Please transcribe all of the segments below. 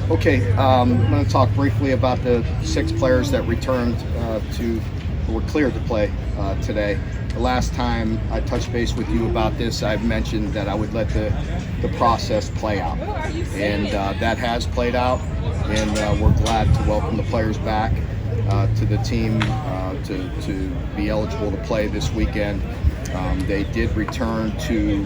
Okay, I'm going to talk briefly about the 6 players that returned were cleared to play today. The last time I touched base with you about this, I mentioned that I would let the process play out, and that has played out, and we're glad to welcome the players back to the team to be eligible to play this weekend. They did return to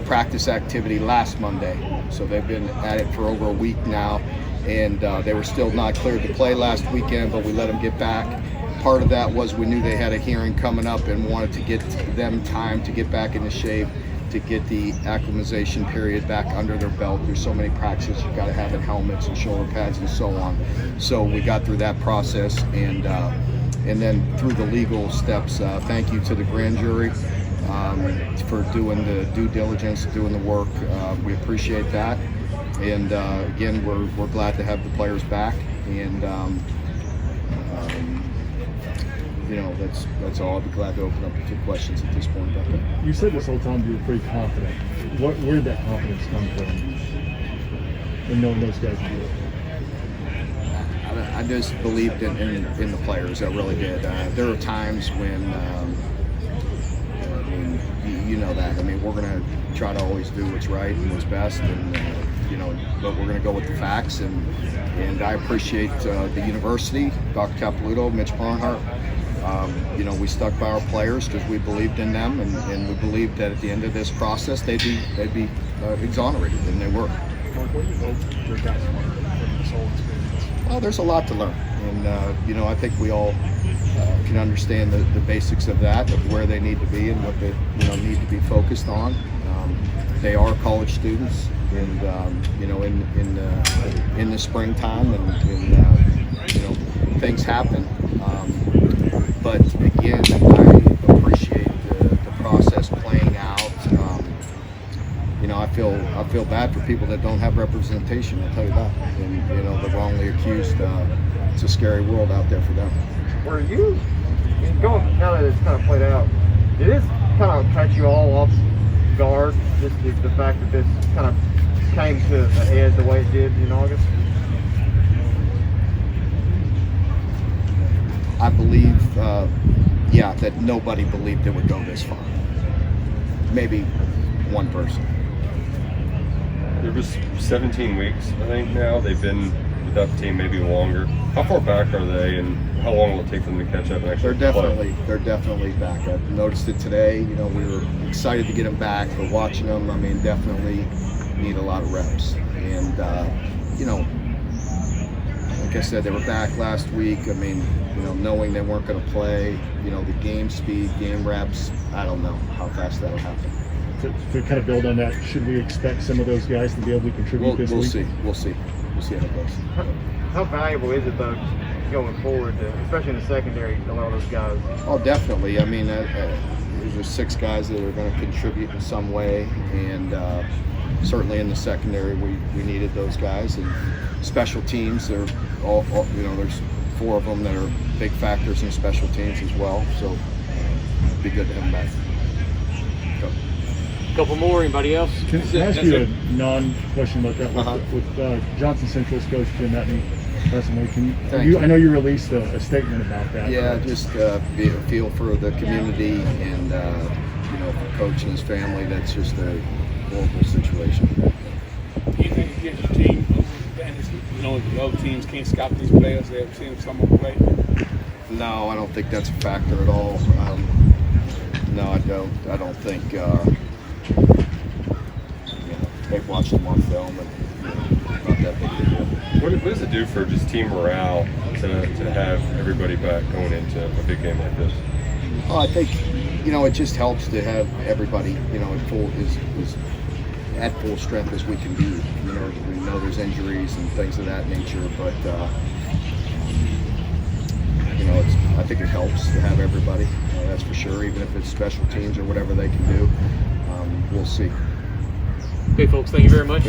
practice activity last Monday, so they've been at it for over a week now, and they were still not cleared to play last weekend, but we let them get back. Part of that was we knew they had a hearing coming up and wanted to get them time to get back into shape, to get the acclimatization period back under their belt. There's so many practices you've got to have in helmets and shoulder pads and so on. So we got through that process, and then through the legal steps. Thank you to the grand jury for doing the due diligence, doing the work. We appreciate that, and again, we're glad to have the players back, and that's all. I'll be glad to open up to questions at this point about that. You said this whole time you were pretty confident. Where did that confidence come from in knowing those guys would do it? I just believed in the players. I really did. There are times when, you know that. I mean, we're going to try to always do what's right and what's best, and but we're going to go with the facts. And I appreciate the university, Dr. Capilouto, Mitch Barnhart. We stuck by our players because we believed in them, and we believed that at the end of this process they'd be exonerated, and they were. What do you hope your guys learned from this whole experience? Well, there's a lot to learn, and I think we all can understand the basics of that, of where they need to be and what they need to be focused on. They are college students, and in the springtime, and things happen. But again, I appreciate the process playing out. I feel bad for people that don't have representation. I'll tell you that. And the wrongly accused. It's a scary world out there for them. Were you going, now that it's kind of played out, did this kind of catch you all off guard? Just the fact that this kind of came to a head the way it did in August? I believe, that nobody believed it would go this far. Maybe one person. There was 17 weeks, I think, now. They've been with that team maybe longer. How far back are they, and how long will it take them to catch up and actually play? They're definitely back. I noticed it today. We were excited to get them back. We're watching them. I mean, definitely need a lot of reps. And, like I said, they were back last week. I mean, knowing they weren't going to play, the game speed, game reps, I don't know how fast that'll happen. To kind of build on that, should we expect some of those guys to be able to contribute this week? We'll see how it goes. How valuable is it, though, going forward, especially in the secondary, a lot of those guys? Oh, definitely. I mean, there's 6 guys that are going to contribute in some way, and certainly in the secondary, we needed those guys. And special teams, they're all there's 4 of them that are big factors in special teams as well. So it'd be good to have them back. Couple more. Anybody else? Can I ask you a non-question about that? With Johnson Central's coach Jim Etney presently, I know you released a statement about that. Yeah, just be a feel for the community, and for Coach and his family. That's just a horrible situation. Do you think it gives your team advantage? The other teams can't scout these players. They have seen some of them play. No, I don't think that's a factor at all. No, I don't. I don't think. They've watched them on film, and not that big of a deal. What does it do for just team morale to have everybody back going into a big game like this? Oh, I think it just helps to have everybody at full strength as we can be. We know there's injuries and things of that nature, but I think it helps to have everybody. That's for sure. Even if it's special teams or whatever they can do, we'll see. Okay, folks, thank you very much.